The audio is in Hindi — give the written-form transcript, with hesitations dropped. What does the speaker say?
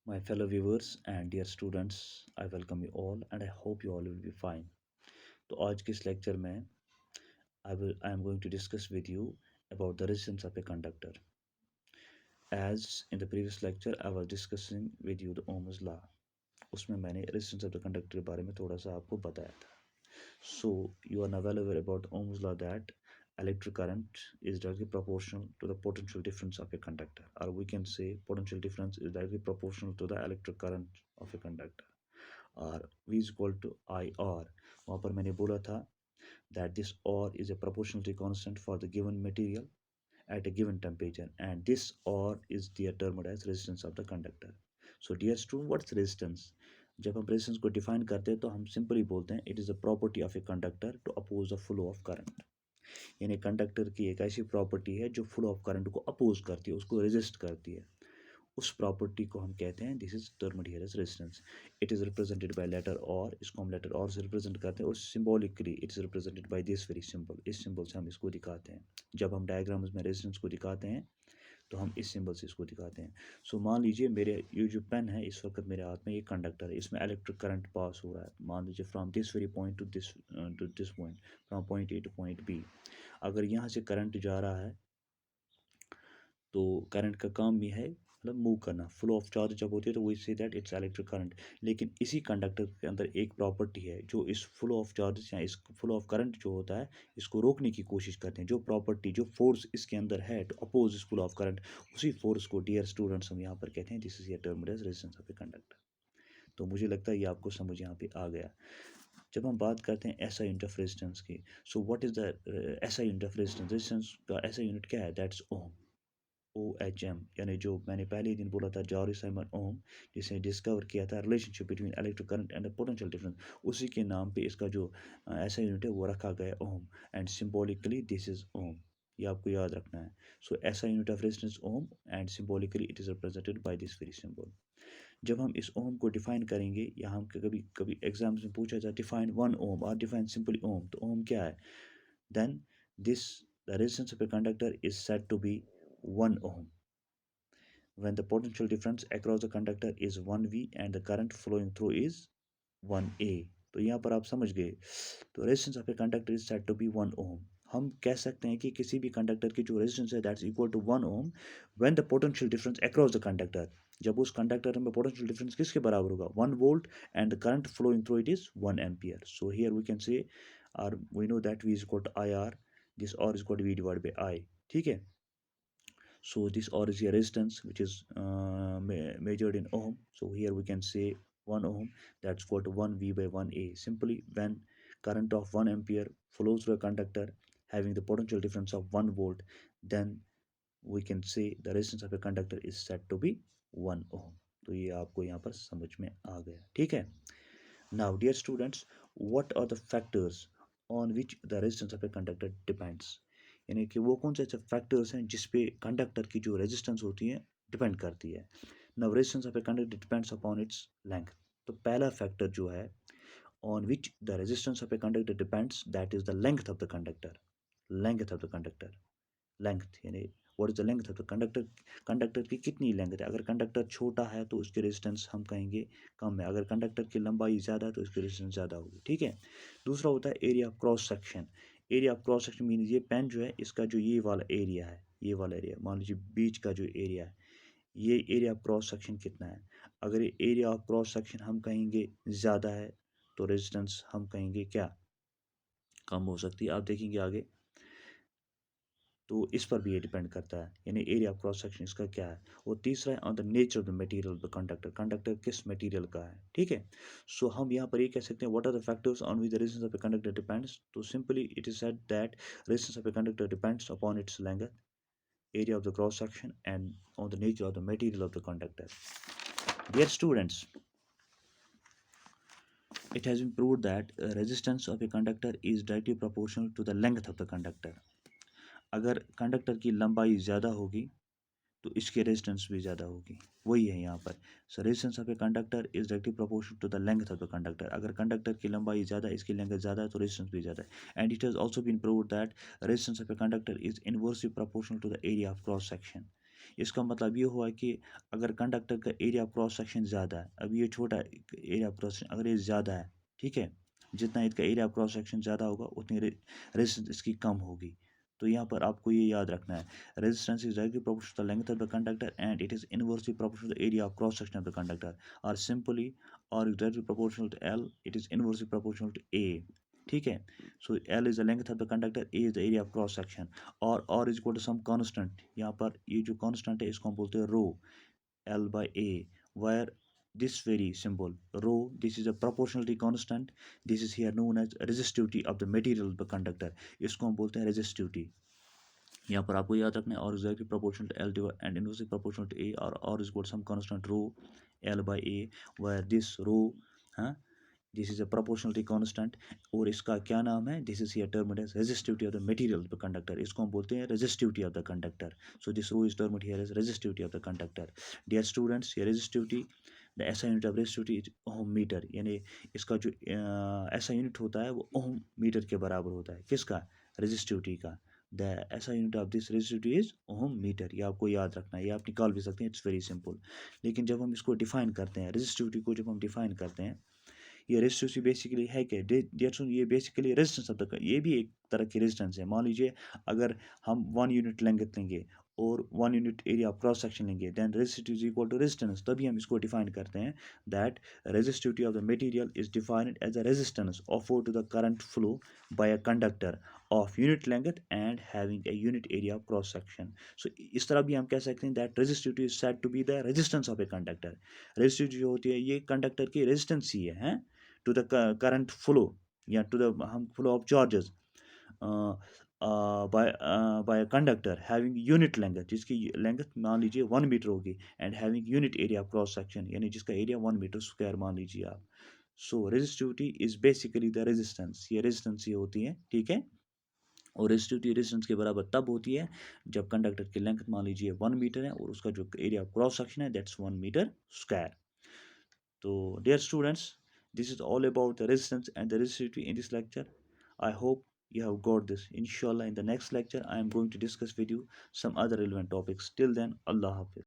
My fellow viewers and dear students, I welcome you all and I hope you all will be fine. तो आज के इस लेक्चर में I am going to discuss with you about the resistance of a conductor. As in the previous lecture I was discussing with you the Ohm's law. उसमें मैंने resistance of the conductor के बारे में थोड़ा सा आपको बताया था. So you are now well aware about Ohm's law that electric current is directly proportional to the potential difference of a conductor, or we can say potential difference is directly proportional to the electric current of a conductor. और V is equal to IR. वहाँ पर मैंने बोला था that this R is a proportionality constant for the given material at a given temperature, and this R is termed as resistance of the conductor. So dear student, what's resistance? जब हम resistance को define करते हैं तो हम simply बोलते हैं it is a property of a conductor to oppose the flow of current. यानी कंडक्टर की एक ऐसी प्रॉपर्टी है जो फ्लो ऑफ करंट को अपोज करती है, उसको रेजिस्ट करती है. उस प्रॉपर्टी को हम कहते हैं this is termed here as resistance. It is represented by letter R, इसको हम लेटर और से रिप्रेजेंट करते हैं और symbolically it is represented by this very symbol. इस सिंबल से हम इसको दिखाते हैं. जब हम डायग्राम्स में रेजिस्टेंस को दिखाते हैं तो हम इस सिंबल से इसको दिखाते हैं. सो मान लीजिए मेरे ये जो पेन है इस वक्त मेरे हाथ में ये कंडक्टर है, इसमें इलेक्ट्रिक करंट पास हो रहा है. मान लीजिए from this very point to this point, from point A to point B. अगर यहाँ से करंट जा रहा है तो करंट का काम भी है मतलब मूव करना. फ्लो ऑफ चार्ज जब होती है तो we say that it's electric current. लेकिन इसी कंडक्टर के अंदर एक प्रॉपर्टी है जो इस फ्लो ऑफ चार्ज या इस फ्लो ऑफ करंट जो होता है इसको रोकने की कोशिश करते हैं. जो प्रॉपर्टी, जो फोर्स इसके अंदर है टू अपोज इस फ्लो ऑफ करंट, उसी फोर्स को डियर स्टूडेंट्स हम यहाँ पर कहते हैं this is a term as resistance of a conductor. तो मुझे लगता है ये आपको समझ यहाँ पे आ गया. जब हम बात करते हैं एसआई यूनिट ऑफ रेजिस्टेंस की, so what is the SI unit of resistance? Resistance का एसआई यूनिट क्या है? That's Om. OHM, यानी जो मैंने पहले ही दिन बोला था जॉर्ज साइमन ओम, जिसने डिस्कवर किया था relationship between electric current and potential difference, उसी के नाम पे इसका जो ऐसा यूनिट है वो रखा गया ओम. एंड सिंबॉलिकली दिस इज ओम. ये आपको याद रखना है. सो ऐसा unit of resistance ohm and symbolically it is represented by this very symbol. जब हम इस ओम को डिफाइन करेंगे या हम कभी कभी एग्जाम्स में पूछा जाए डिफाइन 1 ओम और डिफाइन सिंपली ओम, तो ओम क्या है? Then this the resistance of a conductor is said to be 1 ohm when the potential difference across the conductor is 1V and the current flowing through is 1A. तो यहाँ पर आप समझ गए. तो resistance of a conductor is said to be 1 ohm. हम कह सकते हैं कि किसी भी कंडक्टर की जो रेजिस्टेंस है that's equal to 1 ohm when the potential difference across the conductor, जब उस कंडक्टर में पोटेंशियल डिफरेंस किसके बराबर होगा? 1 volt and the current flowing through it is 1 ampere. So here we can say और we know that V is equal to IR, this R is equal to V divide by I. ठीक है. So this R is a resistance which is measured in ohm. So here we can say 1 ohm, that's equal to 1V by 1A. Simply when current of 1 ampere flows through a conductor having the potential difference of 1 volt, then we can say the resistance of a conductor is said to be 1 ohm. तो ये आपको यहाँ पर समझ में आ गया. ठीक है. Now dear students, what are the factors on which the resistance of a conductor depends? यानी कि वो कौन से ऐसे फैक्टर्स हैं जिस पे कंडक्टर की जो रेजिस्टेंस होती है डिपेंड करती है. Now resistance of a conductor depends upon its length. तो पहला फैक्टर जो है on which the resistance of a conductor depends that is the length of the conductor. Length of the conductor, length यानी what is the length of the conductor. Conductor की कितनी लेंथ है? अगर कंडक्टर छोटा है तो उसकी रेजिस्टेंस हम कहेंगे कम है. अगर कंडक्टर की लंबाई ज़्यादा है तो उसकी रेजिस्टेंस ज़्यादा होगी. ठीक है. दूसरा होता है area of cross section. Area of cross section mean ये पेन जो है इसका जो ये वाला एरिया है, ये वाला एरिया मान लीजिए बीच का जो एरिया है, ये एरिया ऑफ क्रॉस सेक्शन कितना है? अगर ये एरिया ऑफ क्रॉस सेक्शन हम कहेंगे ज़्यादा है तो रेजिस्टेंस हम कहेंगे क्या? कम हो सकती है. आप देखेंगे आगे तो इस पर भी ये डिपेंड करता है, यानी एरिया ऑफ क्रॉस सेक्शन इसका क्या है. और तीसरा है on the nature of the material of the conductor. Conductor किस मटेरियल का है. ठीक है. सो हम यहाँ पर ये कह सकते हैं what are the factors on which the resistance of a conductor depends. तो simply it is said that resistance of a conductor depends upon its length, area of the cross section and on the nature of the material of the conductor. Dear students, it has been proved that resistance of a conductor is directly proportional to the length of the conductor. अगर कंडक्टर की लंबाई ज़्यादा होगी तो इसकी रेजिस्टेंस भी ज़्यादा होगी. वही है यहाँ पर. So resistance of a conductor is directly proportional to the length of the conductor. अगर कंडक्टर की लंबाई ज़्यादा है, इसकी लेंथ ज़्यादा है तो रेजिस्टेंस भी ज़्यादा है. And it has also been proved that resistance of a conductor is inversely proportional to the area of cross section. इसका मतलब ये हुआ कि अगर कंडक्टर का एरिया क्रॉस सेक्शन ज़्यादा है, अब ये छोटा एरिया क्रॉस सेक्शन अगर ये ज़्यादा है, ठीक है, जितना इसका एरिया क्रॉस सेक्शन ज़्यादा होगा उतनी रेजिस्टेंस इसकी कम होगी। तो यहाँ पर आपको ये याद रखना है, resistance is directly proportional to the length of the conductor and it is inversely proportional to the area of cross section of the conductor, और simply R is directly proportional to L, it is inversely proportional to A. ठीक है, so L is the length of the conductor, A is the area of cross section, R is equal to some constant. यहाँ पर ये जो कांस्टेंट है इसको हम बोलते हैं रो, L by A, where this very symbol rho, this is a proportionality constant, this is here known as resistivity of the material of the conductor, इसको हम बोलते हैं resistivity। यहाँ पर आपको याद रखना है और exactly proportional to L and inversely proportional to A, or is equal to some constant rho L by A, where this rho, हाँ, this is a proportionality constant, और इसका क्या नाम है, this is here termed as resistivity of the material of the conductor, इसको हम बोलते हैं resistivity of the conductor. So this rho is termed here as resistivity of the conductor. Dear students, ये resistivity, the SI unit of resistivity is ohm meter, यानी इसका जो ऐसा यूनिट होता है वो ओम मीटर के बराबर होता है, किसका, रेजिस्टिविटी का। The SI unit of this resistivity is ohm meter, ये आपको याद रखना है, ये आप निकाल भी सकते हैं, इट्स वेरी सिंपल। लेकिन जब हम इसको डिफाइन करते हैं, रेजिस्टिविटी को जब हम डिफाइन करते हैं, ये रेजिस्टिविटी बेसिकली है क्या, ये बेसिकली रेजिस्टेंस ऑफ द, ये भी एक तरह की रेजिस्टेंस है। मान लीजिए अगर हम 1 यूनिट लेंथ लेंगे और 1 यूनिट एरिया क्रॉस सेक्शन लेंगे, then resistivity is equal to resistance, तभी हम इसको डिफाइन करते हैं that resistivity of the material is defined as a resistance offered to the current flow by a conductor of unit length and having a unit area cross section. So इस तरह भी हम कह सकते हैं that resistivity is said to be the resistance of a conductor. Resistivity जो होती है ये कंडक्टर की रेजिस्टेंस ही है to the current flow, या to the flow of charges by a conductor having unit length, जिसकी लेंथ मान लीजिए 1 मीटर होगी, and having unit area cross section, यानी जिसका एरिया 1 मीटर स्क्वायर मान लीजिए आप। So resistivity is basically the resistance, ये रेजिस्टेंस ही होती है, ठीक है। और रेजिस्टिविटी रेजिस्टेंस के बराबर तब होती है जब कंडक्टर की लेंथ मान लीजिए 1 मीटर है और उसका जो एरिया क्रॉस सेक्शन है that's 1 metre square. So, dear students, this is all about the resistance and the resistivity in this lecture. I hope you have got this. Inshallah, in the next lecture, I am going to discuss with you some other relevant topics. Till then, Allah Hafiz.